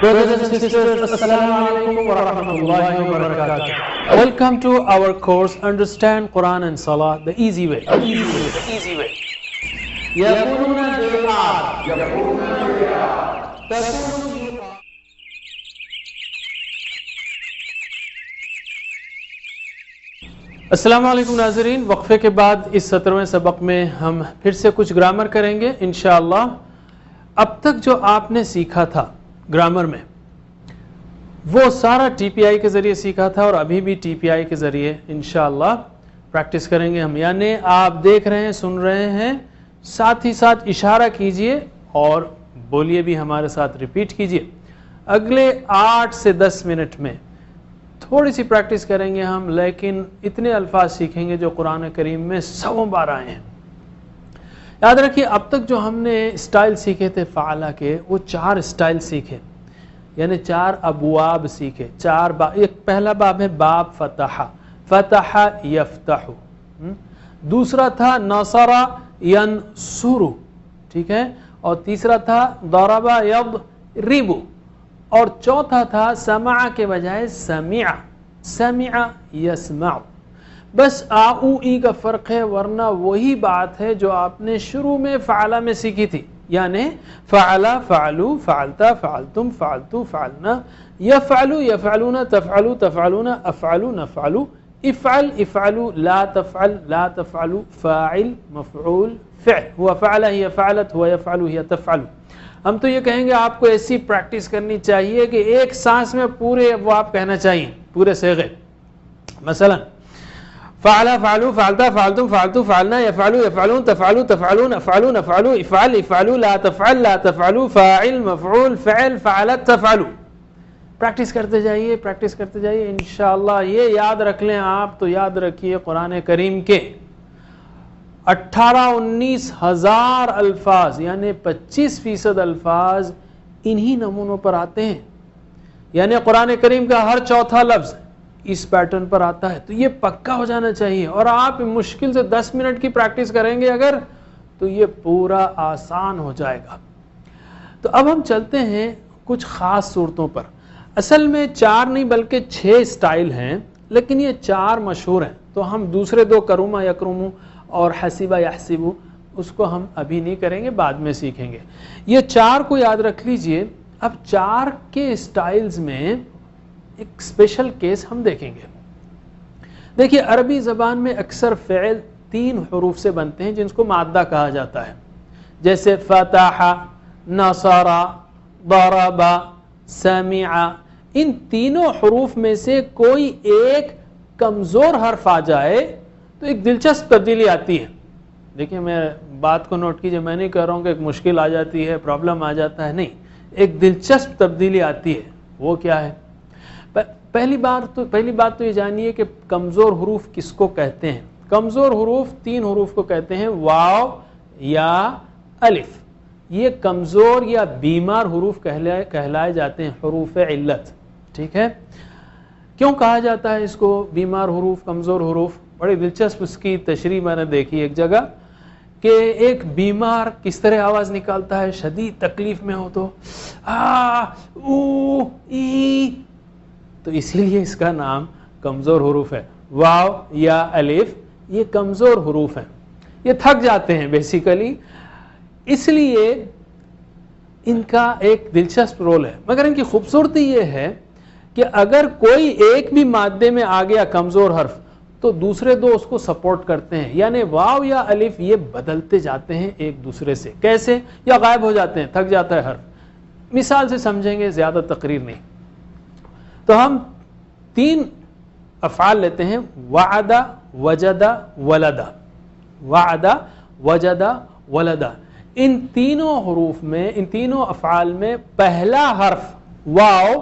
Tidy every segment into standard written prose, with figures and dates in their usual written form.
Brothers and sisters, Assalamu alaikum wa rahmatullahi wa barakatuh. Welcome to our course Understand Quran and Salah the easy way. يقولون السلام علیکم ناظرین، وقفے کے بعد اس 17ویں سبق میں ہم پھر سے کچھ گرامر کریں گے انشاءاللہ۔ اب تک جو آپ نے سیکھا تھا گرامر میں وہ سارا ٹی پی آئی کے ذریعے سیکھا تھا، اور ابھی بھی ٹی پی آئی کے ذریعے انشاءاللہ پریکٹس کریں گے ہم۔ یعنی آپ دیکھ رہے ہیں، سن رہے ہیں، ساتھ ہی ساتھ اشارہ کیجئے اور بولیے بھی ہمارے ساتھ، ریپیٹ کیجئے۔ اگلے 8 سے 10 منٹ میں تھوڑی سی پریکٹس کریں گے ہم، لیکن اتنے الفاظ سیکھیں گے جو قرآن کریم میں 100 بار آئے ہیں۔ یاد رکھیے، اب تک جو ہم نے اسٹائل سیکھے تھے فعلہ کے، وہ 4 اسٹائل سیکھے، یعنی 4 ابواب سیکھے، 4 باب۔ ایک پہلا باب ہے باب فتح، فتح یفتح۔ دوسرا تھا نصر ینصر، ٹھیک ہے، اور تیسرا تھا ضرب یضرب، اور چوتھا تھا سمع کے بجائے سمع، سمع یسمع۔ بس آ او ای کا فرق ہے، ورنہ وہی بات ہے جو آپ نے شروع میں فعلہ میں سیکھی تھی، یعنی فعل، فعلو، فعلت، فعلتم، فعلتو، فعلنا، یفعلو، یفعلون، تفعلو، تفعلون، افعلو، نفعلو، افعل، افعلو، لا تفعل، لا تفعلو، فاعل، مفعول، فعل، ہوا فعل ہی فعلت، ہوا یفعل ہی تفعل۔ ہم تو یہ کہیں گے آپ کو ایسی پریکٹس کرنی چاہیے کہ ایک سانس میں پورے وہ آپ کہنا چاہیے، پورے صیغے۔ مثلا فعل، فعلو، فعلتا، فعلتم، فعلتو، فعلنا، یفعلو، یفعلون، تفعلو، تفعلون، افعلو، نفعلو، افعل، افعلو، لا تفعل، لا تفعلو، فاعل، مفعول، فعل، فعلت، تفعلو۔ پریکٹس کرتے جائیے، پریکٹس کرتے جائیے انشاءاللہ۔ یہ یاد رکھ لیں آپ، تو یاد رکھیے قرآن کریم کے 18-19 ہزار الفاظ، یعنی 25% الفاظ انہی نمونوں پر آتے ہیں۔ یعنی قرآن کریم کا ہر چوتھا لفظ اس پیٹرن پر آتا ہے، تو یہ پکا ہو جانا چاہیے۔ اور آپ مشکل سے 10 منٹ کی پریکٹس کریں گے اگر، تو یہ پورا آسان ہو جائے گا۔ تو اب ہم چلتے ہیں کچھ خاص صورتوں پر۔ اصل میں 4 نہیں بلکہ 6 اسٹائل ہیں، لیکن یہ 4 مشہور ہیں، تو ہم دوسرے 2 کروما یکرمو اور حسیبہ یحسبو اس کو ہم ابھی نہیں کریں گے، بعد میں سیکھیں گے۔ یہ 4 کو یاد رکھ لیجئے۔ اب 4 کے اسٹائلز میں ایک اسپیشل کیس ہم دیکھیں گے۔ دیکھیے، عربی زبان میں اکثر فعل 3 حروف سے بنتے ہیں جن کو مادہ کہا جاتا ہے، جیسے فتح، نصر، ضرب، سمع۔ ان تینوں حروف میں سے کوئی ایک کمزور حرف آ جائے تو ایک دلچسپ تبدیلی آتی ہے۔ دیکھیں، میں بات کو نوٹ کیجئے، میں نہیں کہہ رہا ہوں کہ ایک مشکل آ جاتی ہے، پرابلم آ جاتا ہے، نہیں، ایک دلچسپ تبدیلی آتی ہے۔ وہ کیا ہے؟ پہلی بات تو یہ جانیے کہ کمزور حروف کس کو کہتے ہیں۔ کمزور حروف 3 حروف کو کہتے ہیں، واو یا الف۔ یہ کمزور یا بیمار حروف کہلائے جاتے ہیں، حروف علت، ٹھیک ہے۔ کیوں کہا جاتا ہے اس کو بیمار حروف، کمزور حروف؟ بڑی دلچسپ اس کی تشریح میں نے دیکھی ایک جگہ، کہ ایک بیمار کس طرح آواز نکالتا ہے، شدید تکلیف میں ہو تو آ او ای، تو اس لیے اس کا نام کمزور حروف ہے۔ واو یا الف یہ کمزور حروف ہیں، یہ تھک جاتے ہیں بیسیکلی، اس لیے ان کا ایک دلچسپ رول ہے۔ مگر ان کی خوبصورتی یہ ہے کہ اگر کوئی ایک بھی مادے میں آ گیا کمزور حرف تو دوسرے 2 اس کو سپورٹ کرتے ہیں، یعنی واو یا الف یہ بدلتے جاتے ہیں ایک دوسرے سے۔ کیسے؟ یا غائب ہو جاتے ہیں، تھک جاتا ہے حرف۔ مثال سے سمجھیں گے، زیادہ تقریر نہیں۔ تو ہم 3 افعال لیتے ہیں، وعد، وجد، ولد۔ وعد، وجد، ولد۔ ان تینوں حروف میں، ان تینوں افعال میں پہلا حرف واو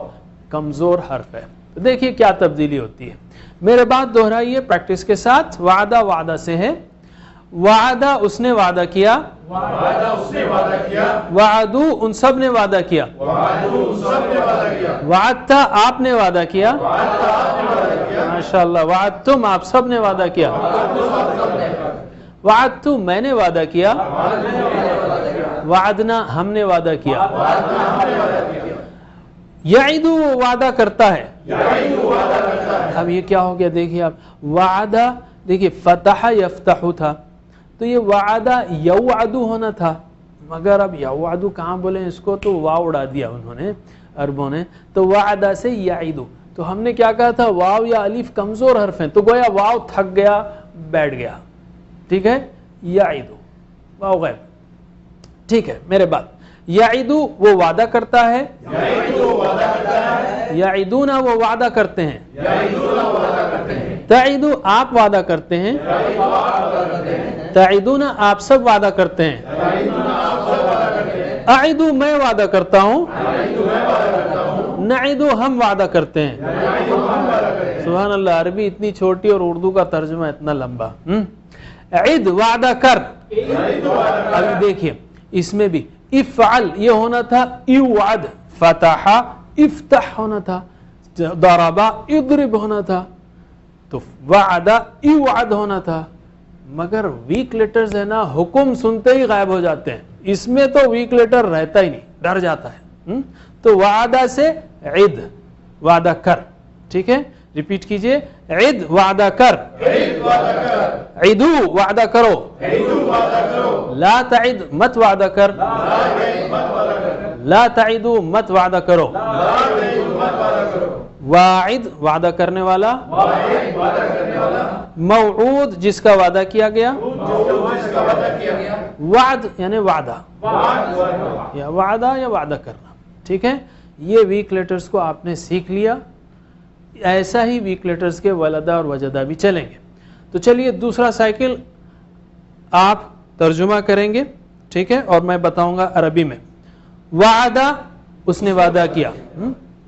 کمزور حرف ہے۔ تو دیکھیے کیا تبدیلی ہوتی ہے، میرے بات دہرائیے پریکٹس کے ساتھ۔ وعدہ، وعدہ سے ہے، وعدہ اس نے وعدہ کیا، وعدہ اس نے وعدہ کیا، وعدو ان سب نے وعدہ کیا، وعدو ان سب نے وعدہ کیا، وعدتا آپ نے وعدہ کیا، وعدتا آپ نے وعدہ کیا، ماشاءاللہ، وعدتم آپ سب نے وعدہ کیا، وعدتو میں نے وعدہ کیا، وعدنا ہم نے وعدہ کیا۔ یعدو وہ وعدہ کرتا ہے. اب یہ کیا ہو گیا دیکھیے آپ, وعدہ دیکھیے فتح یفتح تھا تو یہ وعدہ یوعدو ہونا تھا, مگر اب یوعدو کہاں بولیں اس کو, تو واو اڑا دیا انہوں نے عربوں نے, تو وعدہ سے یعدو. تو ہم نے کیا کہا تھا, واو یا الف کمزور حرف ہیں تو گویا واو تھک گیا بیٹھ گیا, ٹھیک ہے, یعدو واو غیب, ٹھیک ہے میرے بات. یعدو وہ وعدہ کرتا ہے, یعدون وہ وعدہ کرتے ہیں, تعدو آپ وعدہ کرتے ہیں, تعدون آپ سب وعدہ کرتے ہیں, اعدو میں وعدہ کرتا ہوں, نعدو ہم وعدہ کرتے ہیں. سبحان اللہ, عربی اتنی چھوٹی اور اردو کا ترجمہ اتنا لمبا. عد وعدہ کر. ابھی دیکھیے اس میں بھی افعل یہ ہونا تھا ایوعد, فتح افتح ہونا تھا, ضربا اضرب ہونا تھا, تو وعدہ ایوعد ہونا تھا, مگر ویک لیٹرز ہے نا حکم سنتے ہی غائب ہو جاتے ہیں. اس میں تو ویک لیٹر رہتا ہی نہیں, ڈر جاتا ہے. تو وعدہ سے عد وعدہ کر, ٹھیک ہے, ریپیٹ کیجئے, عد وعدہ کر, عدو وعدہ کرو, لا تعد مت وعدہ کر, لا تعدو مت وعدہ کرو, واعد وعدہ کرنے والا, موعود جس کا وعدہ کیا گیا, وعد یعنی وعدہ, یا وعدہ یا وعدہ کرنا, ٹھیک ہے. یہ ویک لیٹرز کو آپ نے سیکھ لیا. ایسا ہی ویک لیٹرز کے ولدہ اور وجدہ بھی چلیں گے. تو چلیے دوسرا سائیکل آپ ترجمہ کریں گے, ٹھیک ہے, اور میں بتاؤں گا عربی میں. وعدہ اس نے وعدہ کیا,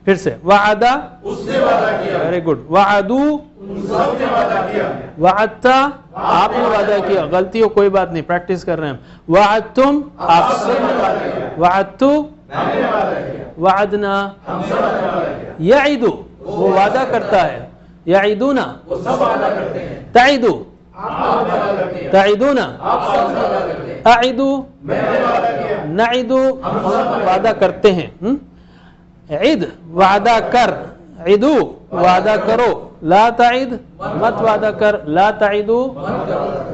پھر سے وعدہ اس نے وعدہ کیا, ویری گڈ. وعدو ان سب نے وعدہ کیا, وعدتا آپ نے وعدہ کیا, غلطی ہو کوئی بات نہیں, پریکٹس کر رہے ہیں. وعدتم آپ سب نے وعدہ کیا, وعدتو میں نے وعدہ کیا, وعدنا ہم سب نے وعدہ کیا. یعدو وہ وعدہ کرتا ہے, یعدونا وہ سب وعدہ کرتے ہیں, تعدو آپ وعدہ کرتے ہیں, تعدونا آپ سب وعدہ کرتے ہیں, اعدو میں نے وعدہ کیا, نعدو ہم سب وعدہ کرتے ہیں. عد وعدہ کر, عدو وعدہ کرو, لا تعد مت وعدہ کر, لا تعدو,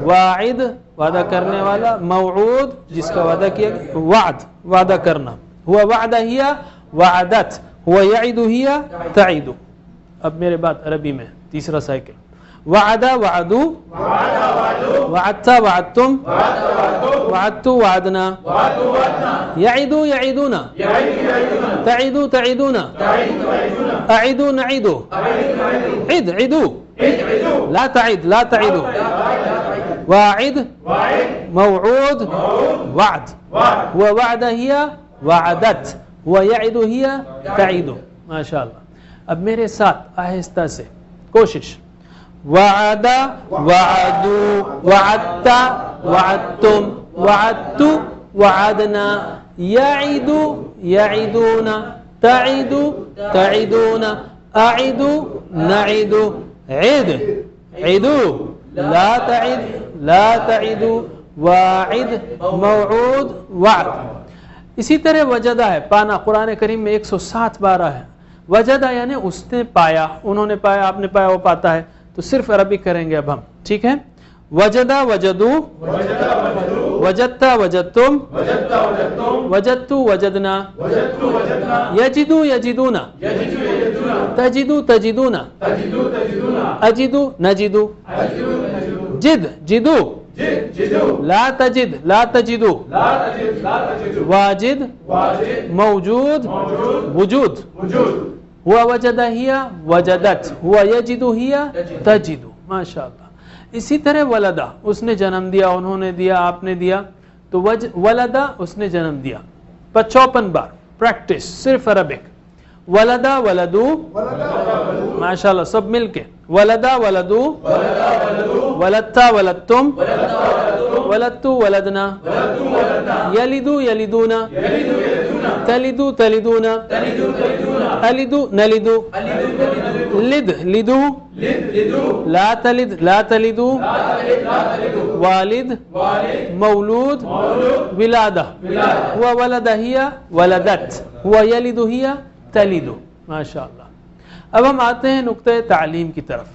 واعد وعدہ کرنے والا, موعود جس کا وعدہ کیا گیا, وعد وعدہ کرنا, ہوا وعدہ ہیا وعدت, ہوا یعد ہیا تعد. اب میرے بات عربی میں تیسرا سائیکل. وعدہ وعدو, وعدتا وعدتم, وعدتو وعدنا, یعدو یعدونا, تعدو تعدونا, اعدو نعدو, عد عدو, لا تعد لا تعدو, واعد موعود وعد, هو وعد هي وعدت, هو يعد هي تعد. ماشاء اللہ. اب میرے ساتھ آہستہ سے کوشش. وعد وعدو, وعدت وعدتم, وعدتو وعدنا, يعد يعدون, تعد تعدون, اعد نعد, عد عدو, لا تعد لا تعدو, واعد موعود وعد. اسی طرح وجدہ ہے, پانا قرآن کریم میں 107 بار ہے. وجدہ یعنی اس نے پایا, انہوں نے پایا, آپ نے پایا, وہ پاتا ہے. تو صرف عربی کریں گے اب ہم, ٹھیک ہے. وجدہ وجدو, وجدتا وجدتم, وجدتو وجدنا, یجدو یجدونا, تجدو تجدونا, اجدو نجدو, جد جدو, لا تجد لا تجدو, واجد موجود وجود, ہوا وجدہ ہیا وجدت, ہوا یجدو ہیا تجدو. ماشاء اللہ. اسی طرح ولدہ اس نے جنم دیا, انہوں نے دیا, آپ نے دیا, تو ولدہ اس نے جنم دیا. 55 بار پریکٹس صرف عربک. ولدہ ولدو, ماشاء اللہ سب مل کے. ولدہ ولدو, ولدتا ولدتم, ولدتو ولدنا, یلدو یلدونا, تلدو تلدونا, الدو نلدو, لد لدو, لا تلد لا تلدو, والد مولود, ولادہ, هو ولد هي ولدت, هو يلد هي تلد. ماشاءاللہ. اب ہم آتے ہیں نقطۂ تعلیم کی طرف.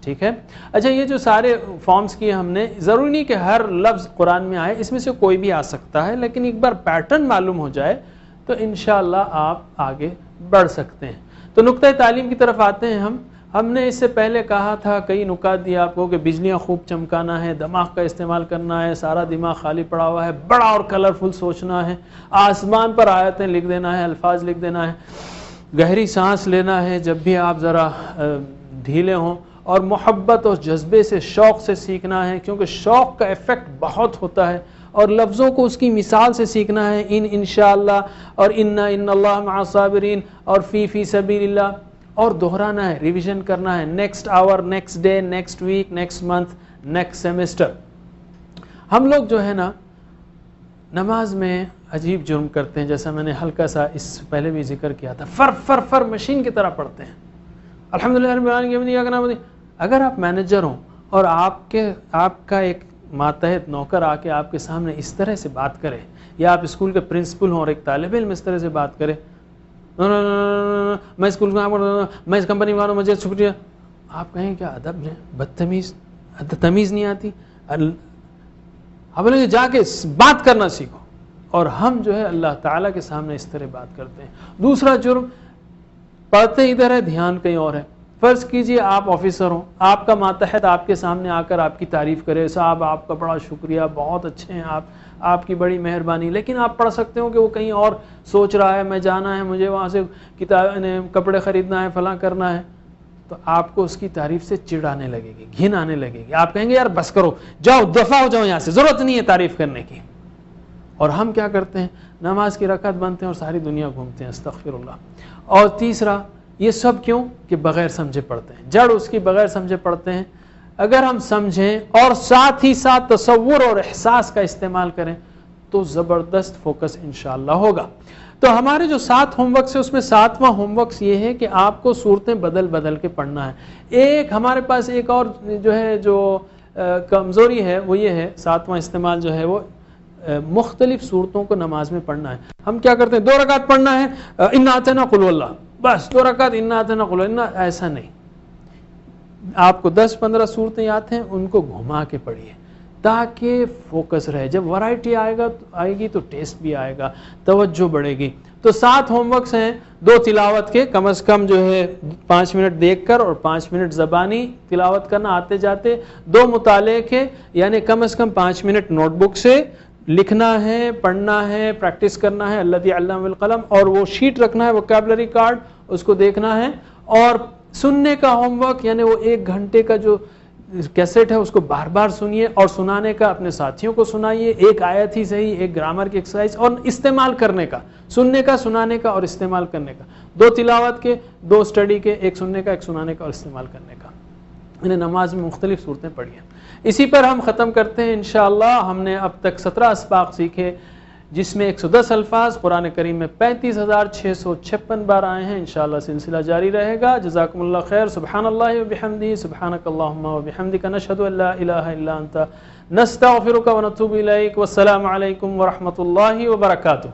ٹھیک ہے. اچھا یہ جو سارے فارمز کیے ہم نے, ضروری نہیں کہ ہر لفظ قرآن میں آئے, اس میں سے کوئی بھی آ سکتا ہے, لیکن ایک بار پیٹرن معلوم ہو جائے تو انشاءاللہ آپ آگے بڑھ سکتے ہیں. تو نقطۂ تعلیم کی طرف آتے ہیں. ہم نے اس سے پہلے کہا تھا, کئی نکات دیا آپ کو, کہ بجلیاں خوب چمکانا ہے, دماغ کا استعمال کرنا ہے, سارا دماغ خالی پڑا ہوا ہے, بڑا اور کلرفل سوچنا ہے, آسمان پر آیتیں لکھ دینا ہے, الفاظ لکھ دینا ہے, گہری سانس لینا ہے جب بھی آپ ذرا ڈھیلے ہوں, اور محبت اور جذبے سے, شوق سے سیکھنا ہے, کیونکہ شوق کا ایفیکٹ بہت ہوتا ہے, اور لفظوں کو اس کی مثال سے سیکھنا ہے, انشاءاللہ, اور ان اللہ مع الصابرین, اور فی سبیل اللہ, اور دہرانا ہے, ریویژن کرنا ہے, next hour, next day, next week, next month, next semester. ہم لوگ جو ہے نا نماز میں عجیب جرم کرتے ہیں, جیسا میں نے ہلکا سا اس سے پہلے بھی ذکر کیا تھا, فر مشین کی طرح پڑھتے ہیں. الحمدللہ رب العالمین. اگر آپ مینیجر ہوں اور آپ کا ایک ماتحت نوکر آ کے آپ کے سامنے اس طرح سے بات کرے, یا آپ اسکول کے پرنسپل ہوں اور ایک طالب علم اس طرح سے بات کرے, میں اسکول میں اس کمپنی میں مجھے شکریہ, آپ کہیں کیا ادب ہے, بدتمیز, تمیز نہیں آتی, ہم لوگ جا کے بات کرنا سیکھو. اور ہم جو ہے اللہ تعالیٰ کے سامنے اس طرح بات کرتے ہیں. دوسرا جرم, پڑھتے ادھر ہے, دھیان کہیں اور ہے. فرض کیجئے آپ آفیسر ہوں, آپ کا ماتحت آپ کے سامنے آ کر آپ کی تعریف کرے, صاحب آپ کا بڑا شکریہ, بہت اچھے ہیں آپ کی بڑی مہربانی, لیکن آپ پڑھ سکتے ہو کہ وہ کہیں اور سوچ رہا ہے, میں جانا ہے, مجھے وہاں سے کپڑے خریدنا ہے, فلاں کرنا ہے, تو آپ کو اس کی تعریف سے چڑ آنے لگے گی, گھن آنے لگے گی, آپ کہیں گے یار بس کرو, جاؤ دفع ہو جاؤ یہاں سے, ضرورت نہیں ہے تعریف کرنے کی. اور ہم کیا کرتے ہیں, نماز کی رکعت بنتے ہیں اور ساری دنیا گھومتے ہیں, استغفر اللہ. اور تیسرا, یہ سب کیوں کہ بغیر سمجھے پڑھتے ہیں, جڑ اس کی بغیر سمجھے پڑھتے ہیں. اگر ہم سمجھیں اور ساتھ ہی ساتھ تصور اور احساس کا استعمال کریں تو زبردست فوکس انشاءاللہ ہوگا. تو ہمارے جو 7 ہوم ورکس ہیں اس میں 7واں ہوم ورکس یہ ہے کہ آپ کو صورتیں بدل کے پڑھنا ہے. ایک ہمارے پاس ایک اور جو ہے جو کمزوری ہے وہ یہ ہے, 7واں استعمال جو ہے وہ مختلف صورتوں کو نماز میں پڑھنا ہے. ہم کیا کرتے ہیں, 2 رکعت پڑھنا ہے, انا اعطینا قل اللہ, بس 2 رکعت انا اعطینا قل اللہ. ایسا نہیں, آپ کو 10-15 صورتیں یاد ہیں, ان کو گھما کے پڑھیے تاکہ فوکس رہے. جب ورائٹی آئے گی تو ٹیسٹ بھی آئے گا, توجہ بڑھے گی. تو 7 ہوم ورکس ہیں, 2 تلاوت کے, کم از کم جو ہے 5 منٹ دیکھ کر اور 5 منٹ زبانی تلاوت کرنا آتے جاتے, 2 مطالعے کے, یعنی کم از کم 5 منٹ نوٹ بک سے لکھنا ہے, پڑھنا ہے, پریکٹس کرنا ہے, الذی علم بالقلم, اور وہ شیٹ رکھنا ہے, ووکیبلری کارڈ, اس کو دیکھنا ہے. اور سننے کا ہوم ورک, یعنی وہ 1 گھنٹے کا جو کیسٹ ہے اس کو بار بار سنیے, اور سنانے کا اپنے ساتھیوں کو سنائیے, 1 آیت ہی صحیح, 1 گرامر کی ایکسرسائز, اور استعمال کرنے کا, سننے کا, سنانے کا اور استعمال کرنے کا. 2 تلاوت کے, 2 اسٹڈی کے, 1 سننے کا, 1 سنانے کا اور استعمال کرنے کا. انہیں نماز میں مختلف صورتیں پڑھی ہیں. اسی پر ہم ختم کرتے ہیں انشاءاللہ. ہم نے اب تک 17 اسباق سیکھے, جس میں 110 الفاظ, قرآن کریم میں 35,656 بار آئے ہیں. انشاءاللہ سلسلہ جاری رہے گا. جزاکم اللہ خیر. سبحان اللہ وبحمدہ, سبحانک اللہم وبحمدک, نشہد ان لا الہ الا انت, نستغفرک ونتوب الیک. والسلام علیکم ورحمۃ اللہ وبرکاتہ.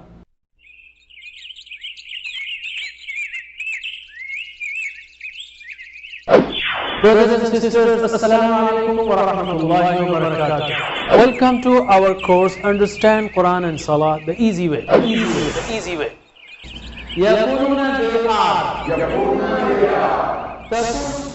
Brothers and sisters, Assalamu alaikum wa rahmatullahi wa barakatuh. Welcome to our course Understand Quran and Salah the easy way. Easy way. يقولون they are.